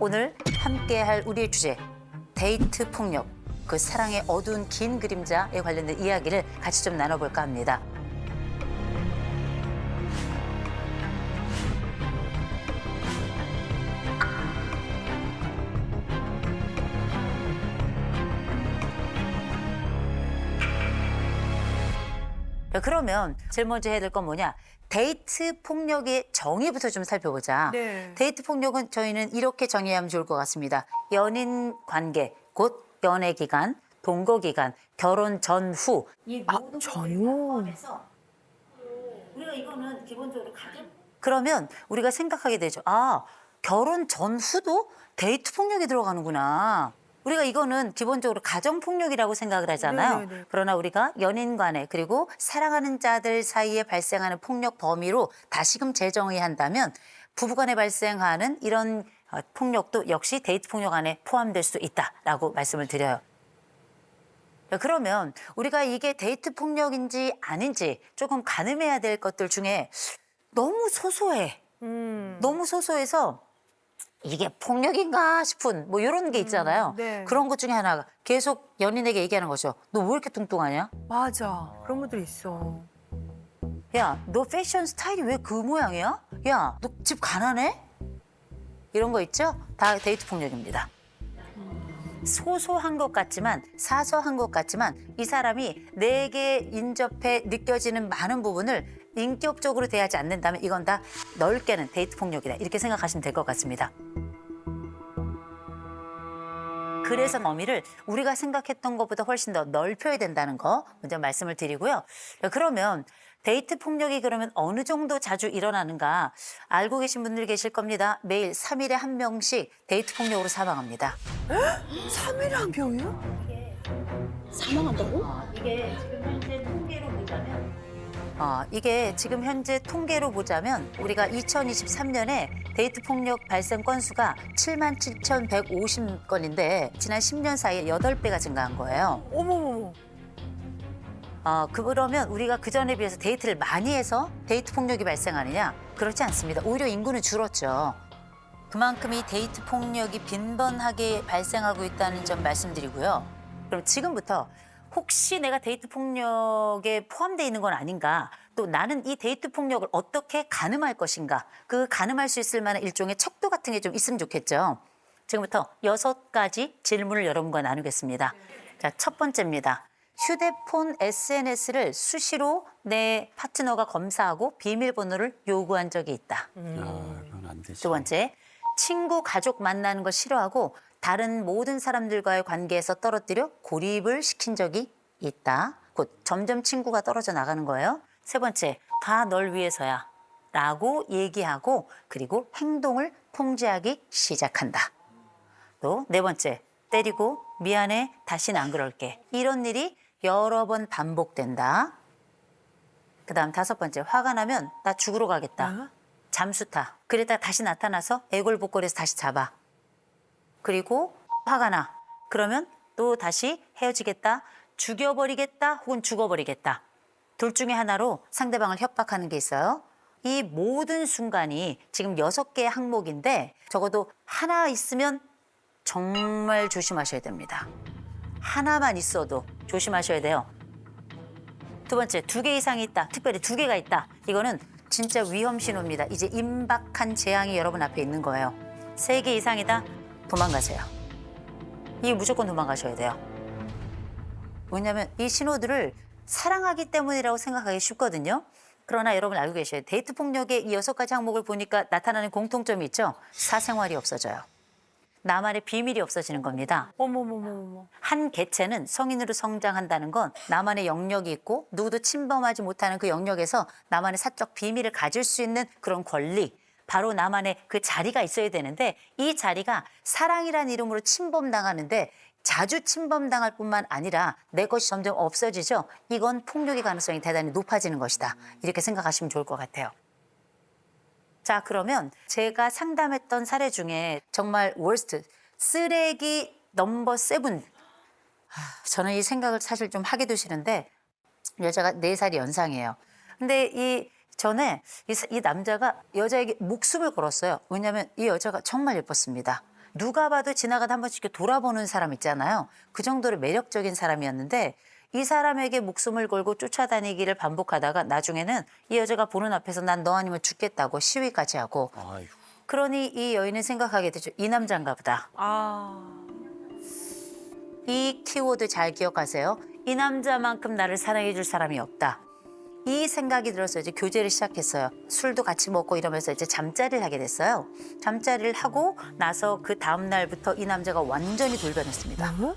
오늘 함께할 우리의 주제, 데이트 폭력, 그 사랑의 어두운 긴 그림자에 관련된 이야기를 같이 좀 나눠볼까 합니다. 그러면 제일 먼저 해야 될 건 뭐냐? 데이트 폭력의 정의부터 좀 살펴보자. 네. 데이트 폭력은 저희는 이렇게 정의하면 좋을 것 같습니다. 연인 관계, 곧 연애 기간, 동거 기간, 결혼 전후. 이 모든 전후. 우리가 이거는 기본적으로 그러면 우리가 생각하게 되죠. 아, 결혼 전후도 데이트 폭력이 들어가는구나. 우리가 이거는 기본적으로 가정폭력이라고 생각을 하잖아요. 네네네. 그러나 우리가 연인 간에 그리고 사랑하는 자들 사이에 발생하는 폭력 범위로 다시금 재정의한다면 부부간에 발생하는 이런 폭력도 역시 데이트 폭력 안에 포함될 수 있다라고 말씀을 드려요. 그러면 우리가 이게 데이트 폭력인지 아닌지 조금 가늠해야 될 것들 중에 너무 소소해. 너무 소소해서 이게 폭력인가 싶은 뭐 이런 게 있잖아요. 네. 그런 것 중에 하나가 계속 연인에게 얘기하는 거죠. 너 왜 이렇게 뚱뚱하냐? 맞아. 그런 분들 있어. 야, 너 패션 스타일이 왜 그 모양이야? 야, 너 집 가난해? 이런 거 있죠? 다 데이트 폭력입니다. 소소한 것 같지만 사소한 것 같지만 이 사람이 내게 인접해 느껴지는 많은 부분을 인격적으로 대하지 않는다면 이건 다 넓게는 데이트 폭력이다. 이렇게 생각하시면 될 것 같습니다. 그래서 범위를 우리가 생각했던 것보다 훨씬 더 넓혀야 된다는 거 먼저 말씀을 드리고요. 그러면 데이트 폭력이 그러면 어느 정도 자주 일어나는가 알고 계신 분들 계실 겁니다. 매일 3일에 한 명씩 데이트 폭력으로 사망합니다. 3일에 한 병이요? 사망한다고? 이게 지금 현재 통계로 보자면 우리가 2023년에 데이트 폭력 발생 건수가 77,150건인데 지난 10년 사이에 8배가 증가한 거예요. 어머머머. 그러면 우리가 그전에 비해서 데이트를 많이 해서 데이트 폭력이 발생하느냐? 그렇지 않습니다. 오히려 인구는 줄었죠. 그만큼 이 데이트 폭력이 빈번하게 발생하고 있다는 점 말씀드리고요. 그럼 지금부터 혹시 내가 데이트 폭력에 포함되어 있는 건 아닌가? 또 나는 이 데이트 폭력을 어떻게 가늠할 것인가? 그 가늠할 수 있을 만한 일종의 척도 같은 게 좀 있으면 좋겠죠. 지금부터 6가지 질문을 여러분과 나누겠습니다. 자, 첫 번째입니다. 휴대폰 SNS를 수시로 내 파트너가 검사하고 비밀번호를 요구한 적이 있다. 그건 안 되지. 두 번째, 친구, 가족 만나는 거 싫어하고 다른 모든 사람들과의 관계에서 떨어뜨려 고립을 시킨 적이 있다. 곧 점점 친구가 떨어져 나가는 거예요. 세 번째, 다 널 위해서야 라고 얘기하고 그리고 행동을 통제하기 시작한다. 또 네 번째, 때리고 미안해, 다시는 안 그럴게. 이런 일이 여러 번 반복된다. 그다음 다섯 번째, 화가 나면 나 죽으러 가겠다. 잠수 타. 그러다가 다시 나타나서 애골복골해서 다시 잡아. 그리고 화가 나. 그러면 또 다시 헤어지겠다, 죽여버리겠다, 혹은 죽어버리겠다. 둘 중에 하나로 상대방을 협박하는 게 있어요. 이 모든 순간이 지금 6개의 항목인데 적어도 하나 있으면 정말 조심하셔야 됩니다. 하나만 있어도 조심하셔야 돼요. 두 번째, 2개 이상이 있다. 특별히 2개가 있다. 이거는 진짜 위험 신호입니다. 이제 임박한 재앙이 여러분 앞에 있는 거예요. 3개 이상이다. 도망가세요. 이게 무조건 도망가셔야 돼요. 왜냐하면 이 신호들을 사랑하기 때문이라고 생각하기 쉽거든요. 그러나 여러분 알고 계셔요. 데이트 폭력의 이 6가지 항목을 보니까 나타나는 공통점이 있죠. 사생활이 없어져요. 나만의 비밀이 없어지는 겁니다. 어머머머머. 한 개체는 성인으로 성장한다는 건 나만의 영역이 있고 누구도 침범하지 못하는 그 영역에서 나만의 사적 비밀을 가질 수 있는 그런 권리, 바로 나만의 그 자리가 있어야 되는데 이 자리가 사랑이라는 이름으로 침범당하는데 자주 침범당할 뿐만 아니라 내 것이 점점 없어지죠. 이건 폭력의 가능성이 대단히 높아지는 것이다. 이렇게 생각하시면 좋을 것 같아요. 자, 그러면 제가 상담했던 사례 중에 정말 월스트, 쓰레기 넘버 7. 저는 이 생각을 사실 좀 하게 되시는데 여자가 4살이 연상이에요. 근데 이 전에 이 남자가 여자에게 목숨을 걸었어요. 왜냐하면 이 여자가 정말 예뻤습니다. 누가 봐도 지나가다 한 번씩 이렇게 돌아보는 사람 있잖아요. 그 정도로 매력적인 사람이었는데 이 사람에게 목숨을 걸고 쫓아다니기를 반복하다가 나중에는 이 여자가 보는 앞에서 난 너 아니면 죽겠다고 시위까지 하고 아이고. 그러니 이 여인은 생각하게 되죠. 이 남자인가 보다. 아. 이 키워드 잘 기억하세요. 이 남자만큼 나를 사랑해 줄 사람이 없다. 이 생각이 들어서 이제 교제를 시작했어요. 술도 같이 먹고 이러면서 이제 잠자리를 하게 됐어요. 잠자리를 하고 나서 그 다음 날부터 이 남자가 완전히 돌변했습니다. 뭐?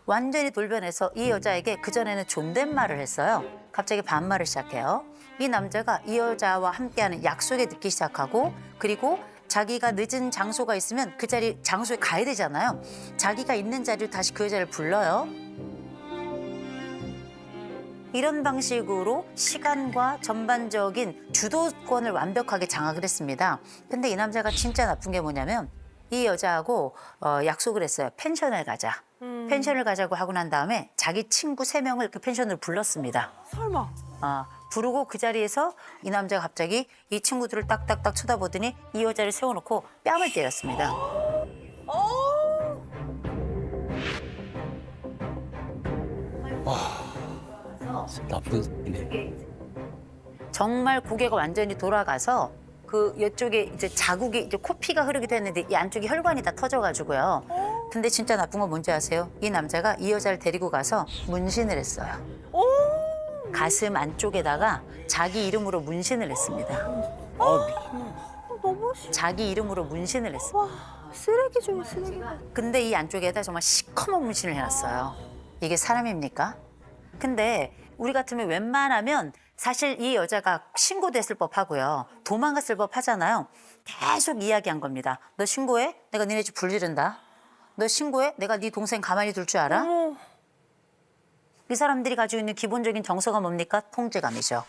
완전히 돌변해서 이 여자에게 그전에는 존댓말을 했어요. 갑자기 반말을 시작해요. 이 남자가 이 여자와 함께하는 약속에 늦기 시작하고 그리고 자기가 늦은 장소가 있으면 그 장소에 가야 되잖아요. 자기가 있는 자리로 다시 그 여자를 불러요. 이런 방식으로 시간과 전반적인 주도권을 완벽하게 장악을 했습니다. 근데 이 남자가 진짜 나쁜 게 뭐냐면 이 여자하고 약속을 했어요. 펜션을 가자. 펜션을 가자고 하고 난 다음에 자기 친구 3명을 그 펜션으로 불렀습니다. 설마. 부르고 그 자리에서 이 남자가 갑자기 이 친구들을 딱딱딱 쳐다보더니 이 여자를 세워놓고 뺨을 때렸습니다. 나쁜 새끼네. 정말 고개가 완전히 돌아가서 그 이쪽에 이제 자국이 이제 코피가 흐르기도 했는데 이 안쪽에 혈관이 다 터져가지고요. 근데 진짜 나쁜 건 뭔지 아세요? 이 남자가 이 여자를 데리고 가서 문신을 했어요. 가슴 안쪽에다가 자기 이름으로 문신을 했습니다. 너무 싫어. 자기 이름으로 문신을 했어요. 쓰레기 중에 쓰레기. 근데 이 안쪽에다 정말 시커먼 문신을 해놨어요. 이게 사람입니까? 근데 우리 같으면 웬만하면 사실 이 여자가 신고됐을 법하고요. 도망갔을 법하잖아요. 계속 이야기한 겁니다. 너 신고해? 내가 니네 집 불지른다. 너 신고해? 내가 네 동생 가만히 둘 줄 알아? 어머. 이 사람들이 가지고 있는 기본적인 정서가 뭡니까? 통제감이죠.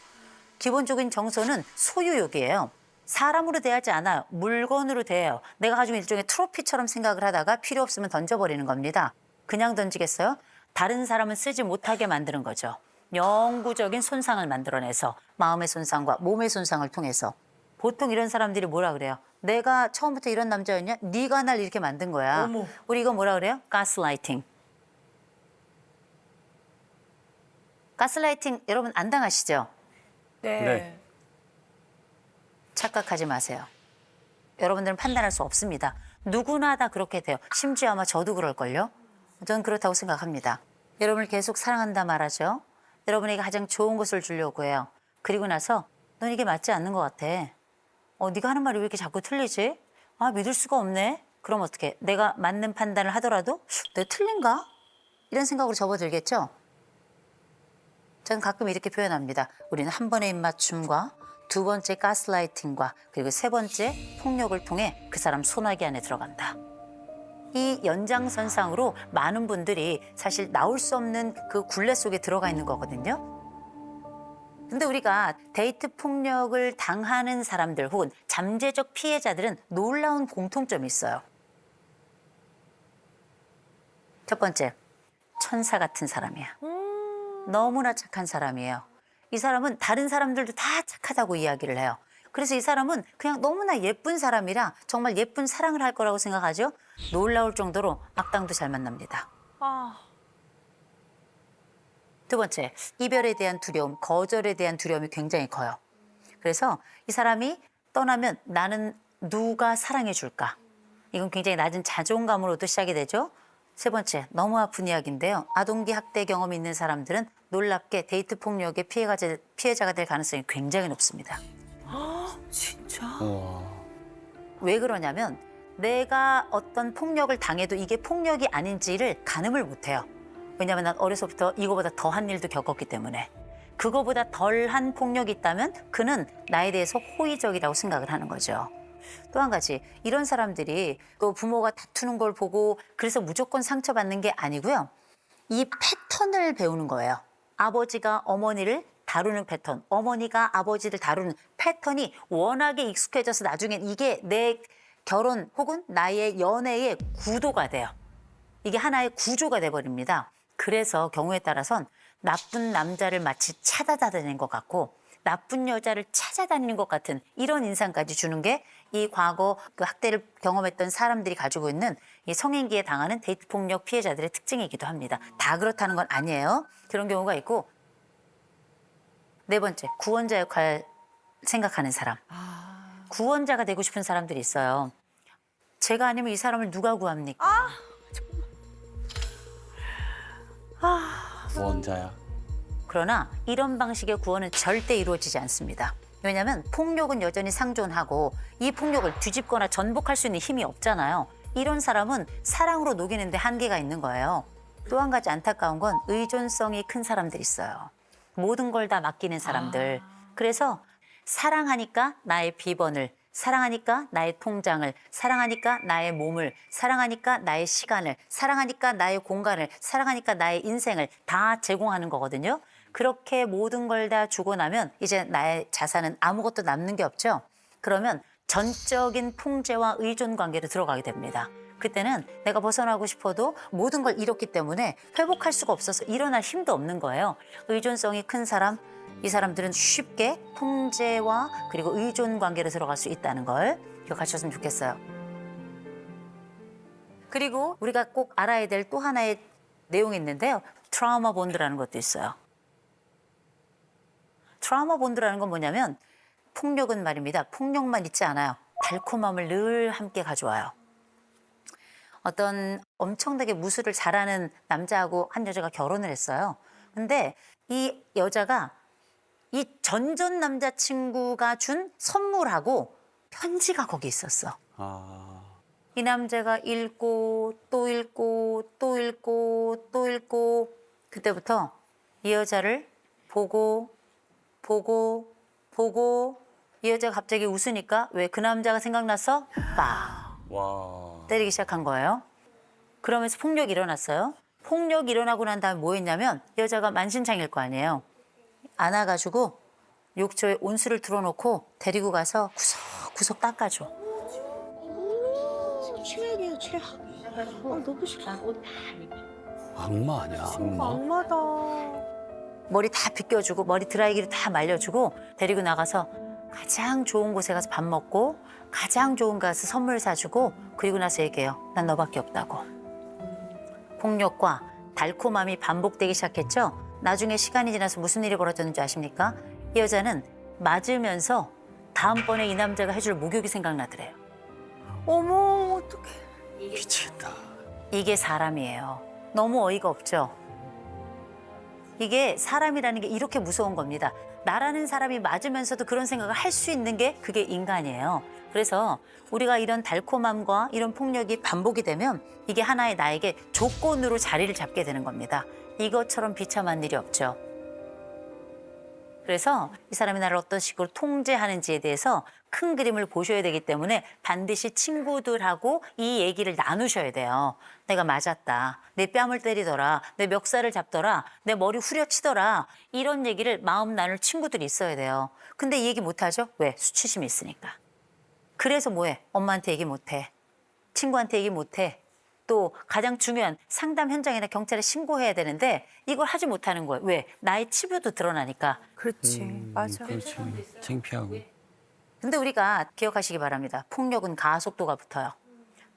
기본적인 정서는 소유욕이에요. 사람으로 대하지 않아요. 물건으로 대해요. 내가 가지고 있는 일종의 트로피처럼 생각을 하다가 필요 없으면 던져버리는 겁니다. 그냥 던지겠어요? 다른 사람은 쓰지 못하게 만드는 거죠. 영구적인 손상을 만들어내서 마음의 손상과 몸의 손상을 통해서 보통 이런 사람들이 뭐라 그래요? 내가 처음부터 이런 남자였냐? 네가 날 이렇게 만든 거야. 어머. 우리 이거 뭐라 그래요? 가스라이팅. 가스라이팅 여러분 안 당하시죠? 네. 네. 착각하지 마세요. 여러분들은 판단할 수 없습니다. 누구나 다 그렇게 돼요. 심지어 아마 저도 그럴걸요. 저는 그렇다고 생각합니다. 여러분을 계속 사랑한다 말하죠. 여러분에게 가장 좋은 것을 주려고 해요. 그리고 나서 넌 이게 맞지 않는 것 같아. 네가 하는 말이 왜 이렇게 자꾸 틀리지? 믿을 수가 없네. 그럼 어떻게? 내가 맞는 판단을 하더라도 내가 틀린가? 이런 생각으로 접어들겠죠? 저는 가끔 이렇게 표현합니다. 우리는 한 번의 입맞춤과 두 번째 가스라이팅과 그리고 세 번째 폭력을 통해 그 사람 소나기 안에 들어간다. 이 연장선상으로 많은 분들이 사실 나올 수 없는 그 굴레 속에 들어가 있는 거거든요. 근데 우리가 데이트 폭력을 당하는 사람들 혹은 잠재적 피해자들은 놀라운 공통점이 있어요. 첫 번째, 천사 같은 사람이야. 너무나 착한 사람이에요. 이 사람은 다른 사람들도 다 착하다고 이야기를 해요. 그래서 이 사람은 그냥 너무나 예쁜 사람이라 정말 예쁜 사랑을 할 거라고 생각하죠. 놀라울 정도로 악당도 잘 만납니다. 두 번째, 이별에 대한 두려움, 거절에 대한 두려움이 굉장히 커요. 그래서 이 사람이 떠나면 나는 누가 사랑해 줄까? 이건 굉장히 낮은 자존감으로도 시작이 되죠. 세 번째, 너무 아픈 이야기인데요. 아동기 학대 경험이 있는 사람들은 놀랍게 데이트 폭력의 피해자가 될 가능성이 굉장히 높습니다. 진짜? 우와. 왜 그러냐면 내가 어떤 폭력을 당해도 이게 폭력이 아닌지를 가늠을 못해요. 왜냐하면 난 어려서부터 이거보다 더한 일도 겪었기 때문에. 그거보다 덜한 폭력이 있다면 그는 나에 대해서 호의적이라고 생각을 하는 거죠. 또 한 가지, 이런 사람들이 또 부모가 다투는 걸 보고 그래서 무조건 상처받는 게 아니고요. 이 패턴을 배우는 거예요. 아버지가 어머니를 다루는 패턴, 어머니가 아버지를 다루는 패턴이 워낙에 익숙해져서 나중엔 이게 내 결혼 혹은 나의 연애의 구도가 돼요. 이게 하나의 구조가 돼버립니다. 그래서 경우에 따라선 나쁜 남자를 마치 찾아다니는 것 같고 나쁜 여자를 찾아다니는 것 같은 이런 인상까지 주는 게 이 과거 그 학대를 경험했던 사람들이 가지고 있는 이 성인기에 당하는 데이트 폭력 피해자들의 특징이기도 합니다. 다 그렇다는 건 아니에요. 그런 경우가 있고. 네 번째, 구원자 역할 생각하는 사람. 구원자가 되고 싶은 사람들이 있어요. 제가 아니면 이 사람을 누가 구합니까? 구원자야. 그러나 이런 방식의 구원은 절대 이루어지지 않습니다. 왜냐하면 폭력은 여전히 상존하고 이 폭력을 뒤집거나 전복할 수 있는 힘이 없잖아요. 이런 사람은 사랑으로 녹이는데 한계가 있는 거예요. 또 한 가지 안타까운 건 의존성이 큰 사람들이 있어요. 모든 걸 다 맡기는 사람들. 그래서 사랑하니까 나의 비번을, 사랑하니까 나의 통장을, 사랑하니까 나의 몸을, 사랑하니까 나의 시간을, 사랑하니까 나의 공간을, 사랑하니까 나의 인생을 다 제공하는 거거든요. 그렇게 모든 걸 다 주고 나면 이제 나의 자산은 아무것도 남는 게 없죠. 그러면 전적인 통제와 의존 관계로 들어가게 됩니다. 그때는 내가 벗어나고 싶어도 모든 걸 잃었기 때문에 회복할 수가 없어서 일어날 힘도 없는 거예요. 의존성이 큰 사람, 이 사람들은 쉽게 통제와 그리고 의존 관계로 들어갈 수 있다는 걸 기억하셨으면 좋겠어요. 그리고 우리가 꼭 알아야 될 또 하나의 내용이 있는데요. 트라우마 본드라는 것도 있어요. 트라우마 본드라는 건 뭐냐면 폭력은 말입니다. 폭력만 있지 않아요. 달콤함을 늘 함께 가져와요. 어떤 엄청나게 무술을 잘하는 남자하고 한 여자가 결혼을 했어요. 근데 이 여자가 이 전전 남자친구가 준 선물하고 편지가 거기 있었어. 이 남자가 읽고 또 읽고 또 읽고 또 읽고 그때부터 이 여자를 보고 이 여자가 갑자기 웃으니까 왜 그 남자가 생각나서 빡 와. 때리기 시작한 거예요. 그러면서 폭력이 일어났어요. 폭력이 일어나고 난 다음에 뭐 했냐면 여자가 만신창일 거 아니에요. 안아가지고 욕조에 온수를 틀어놓고 데리고 가서 구석구석 닦아줘. 최악이에요, 최악. 너무 싫어. 악마 아니야, 악마? 악마다. 머리 다 빗겨주고 머리 드라이기로 다 말려주고 데리고 나가서 가장 좋은 곳에 가서 밥 먹고 가장 좋은 곳에 가서 선물 사주고 그리고 나서 얘기해요. 난 너밖에 없다고. 폭력과 달콤함이 반복되기 시작했죠. 나중에 시간이 지나서 무슨 일이 벌어졌는지 아십니까? 이 여자는 맞으면서 다음번에 이 남자가 해줄 목욕이 생각나더래요. 어머, 어떡해. 미치겠다. 이게 사람이에요. 너무 어이가 없죠? 이게 사람이라는 게 이렇게 무서운 겁니다. 나라는 사람이 맞으면서도 그런 생각을 할 수 있는 게 그게 인간이에요. 그래서 우리가 이런 달콤함과 이런 폭력이 반복이 되면 이게 하나의 나에게 조건으로 자리를 잡게 되는 겁니다. 이것처럼 비참한 일이 없죠. 그래서 이 사람이 나를 어떤 식으로 통제하는지에 대해서 큰 그림을 보셔야 되기 때문에 반드시 친구들하고 이 얘기를 나누셔야 돼요. 내가 맞았다. 내 뺨을 때리더라. 내 멱살을 잡더라. 내 머리 후려치더라. 이런 얘기를 마음 나눌 친구들이 있어야 돼요. 근데 이 얘기 못하죠? 왜? 수치심이 있으니까. 그래서 뭐해? 엄마한테 얘기 못해. 친구한테 얘기 못해. 또 가장 중요한 상담 현장이나 경찰에 신고해야 되는데 이걸 하지 못하는 거예요. 왜? 나의 치부도 드러나니까. 그렇지, 맞아. 그렇지. 창피하고. 근데 우리가 기억하시기 바랍니다. 폭력은 가속도가 붙어요.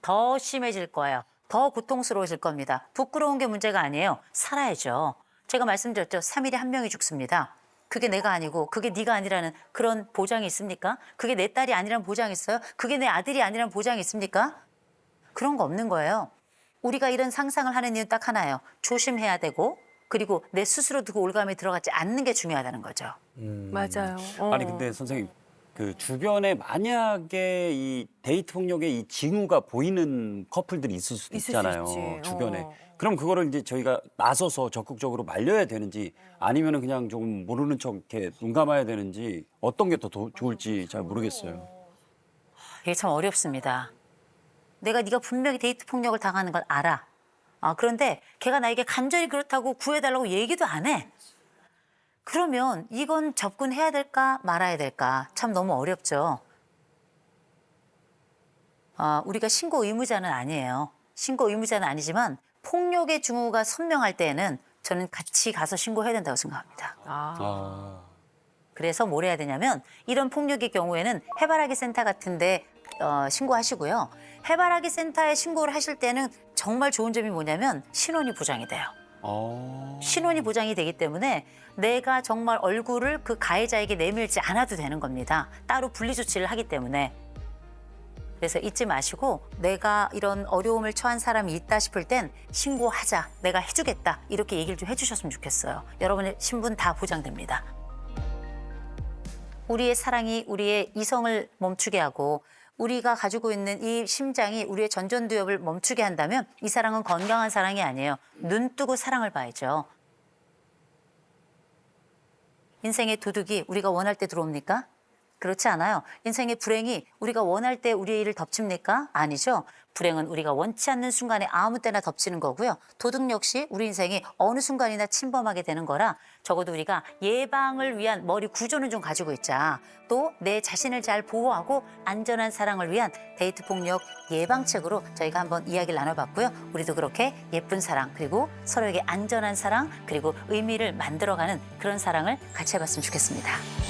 더 심해질 거예요. 더 고통스러워질 겁니다. 부끄러운 게 문제가 아니에요. 살아야죠. 제가 말씀드렸죠. 3일에 한 명이 죽습니다. 그게 내가 아니고 그게 네가 아니라는 그런 보장이 있습니까? 그게 내 딸이 아니라는 보장이 있어요? 그게 내 아들이 아니라는 보장이 있습니까? 그런 거 없는 거예요. 우리가 이런 상상을 하는 이유는 딱 하나예요. 조심해야 되고 그리고 내 스스로 두고 올감에 들어가지 않는 게 중요하다는 거죠. 맞아요. 아니 근데 선생님 그 주변에 만약에 이 데이트 폭력의 이 징후가 보이는 커플들이 있을 수도 있을 수 있잖아요. 있지. 주변에. 그럼 그거를 이제 저희가 나서서 적극적으로 말려야 되는지 아니면은 그냥 조금 모르는 척 이렇게 눈 감아야 되는지 어떤 게 더 좋을지 잘 모르겠어요. 이게 참 어렵습니다. 내가 네가 분명히 데이트 폭력을 당하는 걸 알아. 그런데 걔가 나에게 간절히 그렇다고 구해달라고 얘기도 안 해. 그러면 이건 접근해야 될까 말아야 될까 참 너무 어렵죠. 우리가 신고 의무자는 아니에요. 신고 의무자는 아니지만 폭력의 징후가 선명할 때에는 저는 같이 가서 신고해야 된다고 생각합니다. 아. 그래서 뭘 해야 되냐면 이런 폭력의 경우에는 해바라기 센터 같은데 신고하시고요. 해바라기 센터에 신고를 하실 때는 정말 좋은 점이 뭐냐면 신원이 보장이 돼요. 신원이 보장이 되기 때문에 내가 정말 얼굴을 그 가해자에게 내밀지 않아도 되는 겁니다. 따로 분리 조치를 하기 때문에. 그래서 잊지 마시고 내가 이런 어려움을 처한 사람이 있다 싶을 땐 신고하자, 내가 해주겠다 이렇게 얘기를 좀 해주셨으면 좋겠어요. 여러분의 신분 다 보장됩니다. 우리의 사랑이 우리의 이성을 멈추게 하고 우리가 가지고 있는 이 심장이 우리의 전전두엽을 멈추게 한다면 이 사랑은 건강한 사랑이 아니에요. 눈 뜨고 사랑을 봐야죠. 인생의 도둑이 우리가 원할 때 들어옵니까? 그렇지 않아요. 인생의 불행이 우리가 원할 때 우리의 일을 덮칩니까? 아니죠. 불행은 우리가 원치 않는 순간에 아무 때나 덮치는 거고요. 도둑 역시 우리 인생이 어느 순간이나 침범하게 되는 거라 적어도 우리가 예방을 위한 머리 구조는 좀 가지고 있자. 또 내 자신을 잘 보호하고 안전한 사랑을 위한 데이트 폭력 예방책으로 저희가 한번 이야기를 나눠봤고요. 우리도 그렇게 예쁜 사랑 그리고 서로에게 안전한 사랑 그리고 의미를 만들어가는 그런 사랑을 같이 해봤으면 좋겠습니다.